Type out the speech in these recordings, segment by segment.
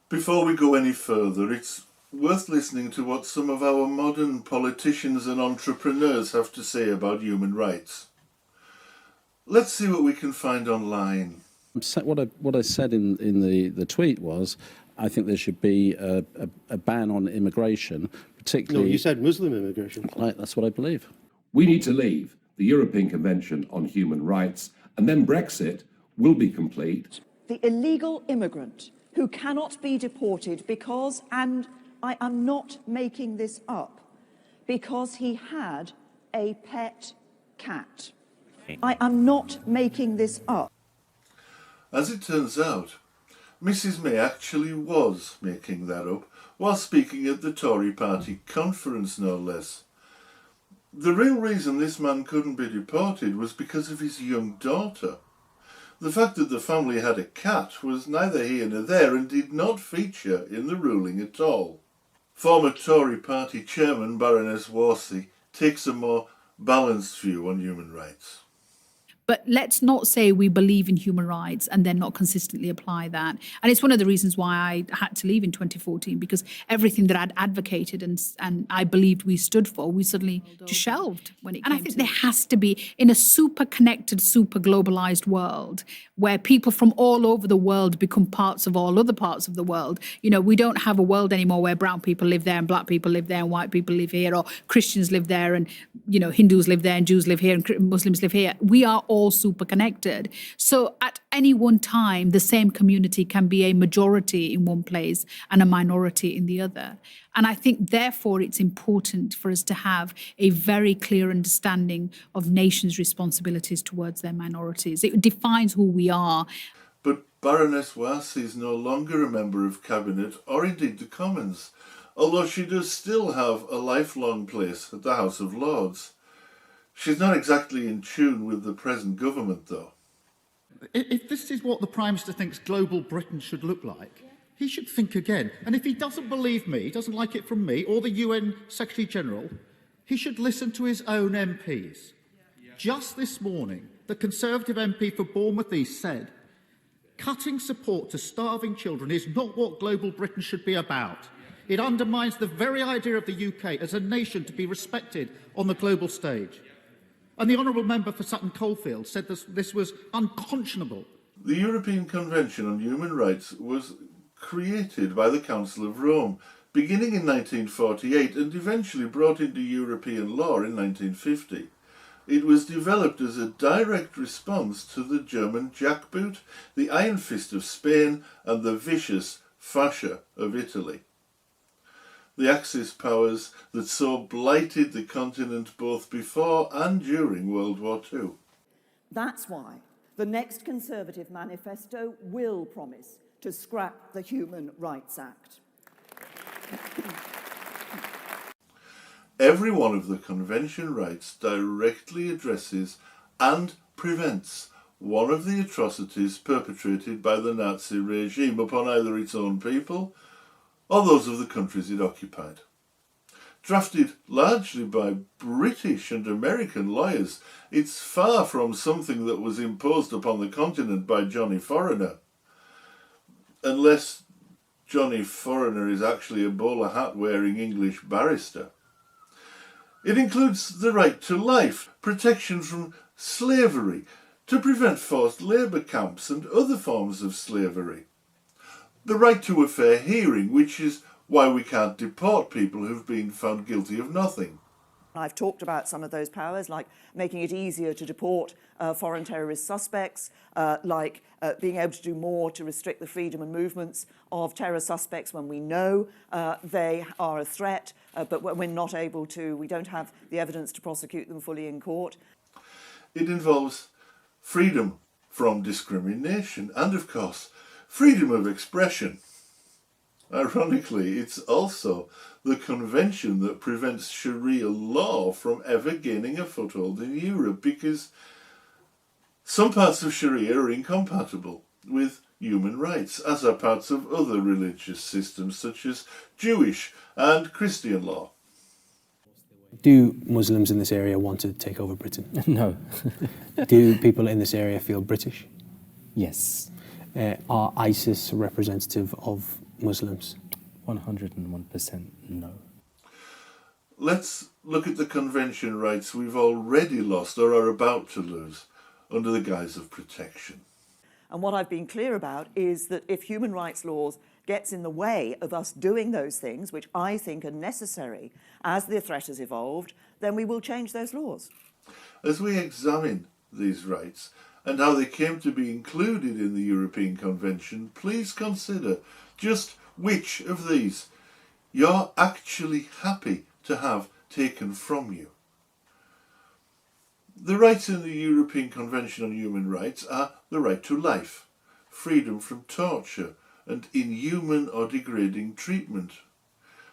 Before we go any further, it's worth listening to what some of our modern politicians and entrepreneurs have to say about human rights. Let's see what we can find online. What I said in the tweet was, I think there should be a ban on immigration, particularly... No, you said Muslim immigration. Right, that's what I believe. We need to leave the European Convention on Human Rights, and then Brexit will be complete. The illegal immigrant who cannot be deported because, and I am not making this up, because he had a pet cat. I am not making this up. As it turns out, Mrs May actually was making that up while speaking at the Tory party conference, no less. The real reason this man couldn't be deported was because of his young daughter. The fact that the family had a cat was neither here nor there and did not feature in the ruling at all. Former Tory party chairman Baroness Warsi takes a more balanced view on human rights. But let's not say we believe in human rights and then not consistently apply that. And it's one of the reasons why I had to leave in 2014, because everything that I'd advocated and I believed we stood for, we suddenly just shelved when it came to. And I think there has to be, in a super connected, super globalized world, where people from all over the world become parts of all other parts of the world. You know, we don't have a world anymore where brown people live there and black people live there and white people live here, or Christians live there and, you know, Hindus live there and Jews live here and Muslims live here. We are all super connected. So at any one time, the same community can be a majority in one place and a minority in the other. And I think, therefore, it's important for us to have a very clear understanding of nations' responsibilities towards their minorities. It defines who we are. But Baroness Warsi is no longer a member of Cabinet or indeed the Commons, although she does still have a lifelong place at the House of Lords. She's not exactly in tune with the present government, though. If this is what the Prime Minister thinks global Britain should look like, he should think again. And if he doesn't believe me, doesn't like it from me, or the UN Secretary-General, he should listen to his own MPs. Just this morning, the Conservative MP for Bournemouth East said, cutting support to starving children is not what global Britain should be about. It undermines the very idea of the UK as a nation to be respected on the global stage. And the Honourable Member for Sutton Coldfield said this was unconscionable. The European Convention on Human Rights was created by the Council of Rome, beginning in 1948 and eventually brought into European law in 1950. It was developed as a direct response to the German jackboot, the Iron Fist of Spain and the vicious fascia of Italy. The Axis powers that so blighted the continent both before and during World War II. That's why the next Conservative manifesto will promise to scrap the Human Rights Act. Every one of the Convention rights directly addresses and prevents one of the atrocities perpetrated by the Nazi regime upon either its own people or those of the countries it occupied. Drafted largely by British and American lawyers, it's far from something that was imposed upon the continent by Johnny Foreigner. Unless Johnny Foreigner is actually a bowler hat-wearing English barrister. It includes the right to life, protection from slavery, to prevent forced labour camps and other forms of slavery. The right to a fair hearing, which is why we can't deport people who've been found guilty of nothing. I've talked about some of those powers, like making it easier to deport foreign terrorist suspects, like being able to do more to restrict the freedom and movements of terror suspects when we know they are a threat, but when we're not able to, we don't have the evidence to prosecute them fully in court. It involves freedom from discrimination and, of course, freedom of expression. Ironically, it's also the convention that prevents Sharia law from ever gaining a foothold in Europe, because some parts of Sharia are incompatible with human rights, as are parts of other religious systems such as Jewish and Christian law. Do Muslims in this area want to take over Britain? No. Do people in this area feel British? Yes. Are ISIS representative of Muslims? 101% no. Let's look at the convention rights we've already lost or are about to lose under the guise of protection. And what I've been clear about is that if human rights laws gets in the way of us doing those things, which I think are necessary as the threat has evolved, then we will change those laws. As we examine these rights and how they came to be included in the European Convention, please consider just which of these you're actually happy to have taken from you. The rights in the European Convention on Human Rights are the right to life, freedom from torture and inhuman or degrading treatment,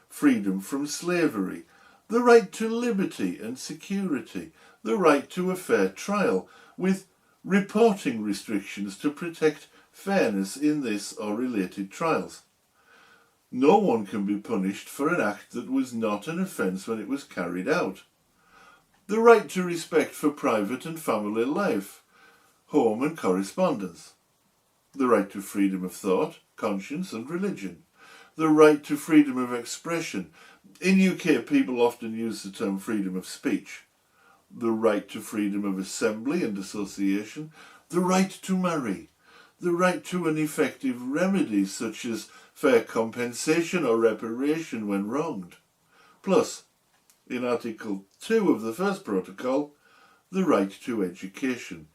freedom from slavery, the right to liberty and security, the right to a fair trial, with reporting restrictions to protect fairness in this or related trials. No one can be punished for an act that was not an offence when it was carried out. The right to respect for private and family life, home and correspondence. The right to freedom of thought, conscience and religion. The right to freedom of expression. In UK, people often use the term freedom of speech. The right to freedom of assembly and association. The right to marry. The right to an effective remedy such as fair compensation or reparation when wronged. Plus, in Article 2 of the first protocol, the right to education.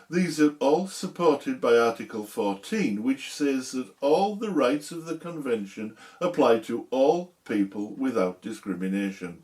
These are all supported by Article 14, which says that all the rights of the Convention apply to all people without discrimination.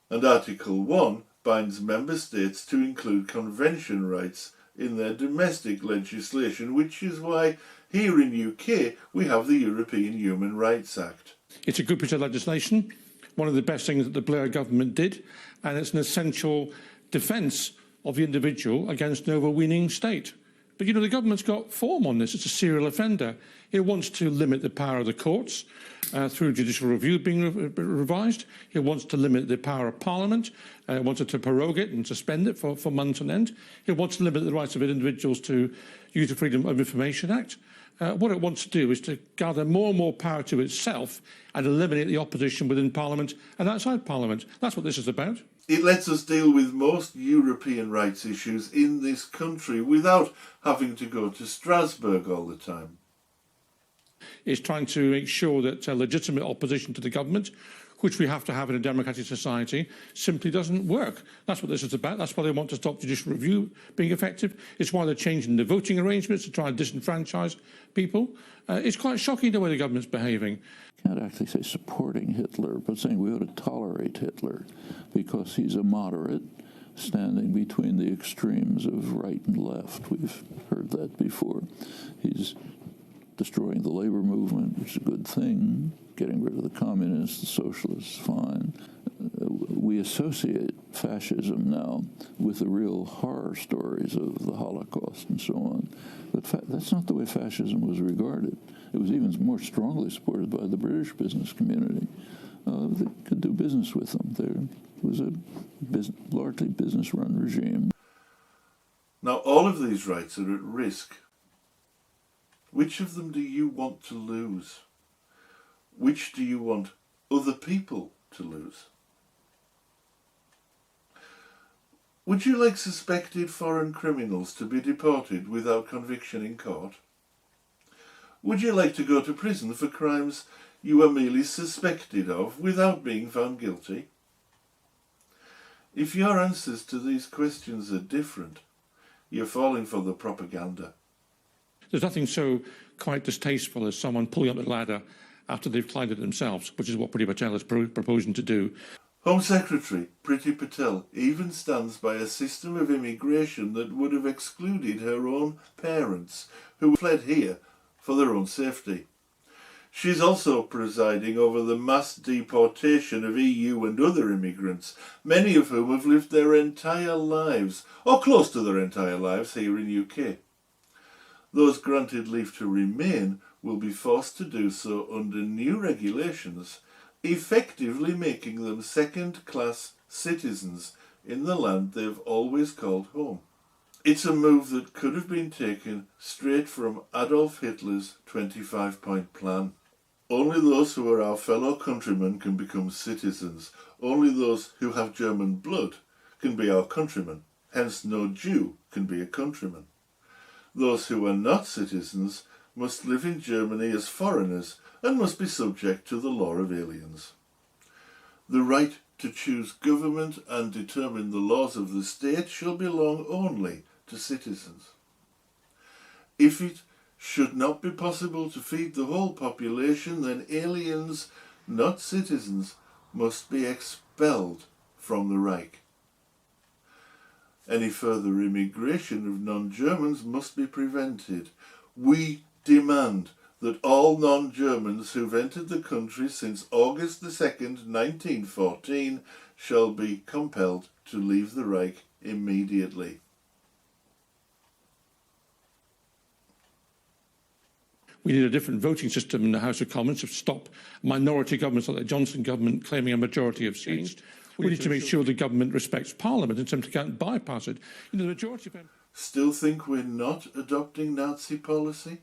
And Article 1 binds Member States to include Convention rights in their domestic legislation, which is why here in UK we have the European Human Rights Act. It's a good piece of legislation, one of the best things that the Blair government did, and it's an essential defence of the individual against an overweening state. But, you know, the government's got form on this. It's a serial offender. It wants to limit the power of the courts through judicial review being revised. It wants to limit the power of Parliament. It wants it to prorogue it and suspend it for months on end. It wants to limit the rights of individuals to use the Freedom of Information Act. What it wants to do is to gather more and more power to itself and eliminate the opposition within Parliament and outside Parliament. That's what this is about. It lets us deal with most European rights issues in this country without having to go to Strasbourg all the time. It's trying to make sure that legitimate opposition to the government, which we have to have in a democratic society, simply doesn't work. That's what this is about. That's why they want to stop judicial review being effective. It's why they're changing the voting arrangements to try and disenfranchise people. It's quite shocking the way the government's behaving. Can't actually say supporting Hitler, but saying we ought to tolerate Hitler because he's a moderate standing between the extremes of right and left. We've heard that before. He's destroying the labor movement, which is a good thing. Getting rid of the communists, the socialists, fine. We associate fascism now with the real horror stories of the Holocaust and so on. But that's not the way fascism was regarded. It was even more strongly supported by the British business community. They could do business with them. It was a largely business-run regime. Now, all of these rights are at risk. Which of them do you want to lose? Which do you want other people to lose? Would you like suspected foreign criminals to be deported without conviction in court? Would you like to go to prison for crimes you are merely suspected of without being found guilty? If your answers to these questions are different, you're falling for the propaganda. There's nothing so quite distasteful as someone pulling up the ladder after they've climbed it themselves, which is what Priti Patel is proposing to do. Home Secretary Priti Patel even stands by a system of immigration that would have excluded her own parents, who fled here for their own safety. She's also presiding over the mass deportation of EU and other immigrants, many of whom have lived their entire lives, or close to their entire lives, here in UK. Those granted leave to remain will be forced to do so under new regulations, effectively making them second-class citizens in the land they've always called home. It's a move that could have been taken straight from Adolf Hitler's 25-point plan. Only those who are our fellow countrymen can become citizens. Only those who have German blood can be our countrymen. Hence, no Jew can be a countryman. Those who are not citizens must live in Germany as foreigners and must be subject to the law of aliens. The right to choose government and determine the laws of the state shall belong only to citizens. If it should not be possible to feed the whole population, then aliens, not citizens, must be expelled from the Reich. Any further immigration of non-Germans must be prevented. We demand that all non-Germans who've entered the country since August the 2nd, 1914, shall be compelled to leave the Reich immediately. We need a different voting system in the House of Commons to stop minority governments like the Johnson government claiming a majority of seats. We need to make sure the government respects Parliament and simply can't bypass it. You know, the majority of them Still think we're not adopting Nazi policy?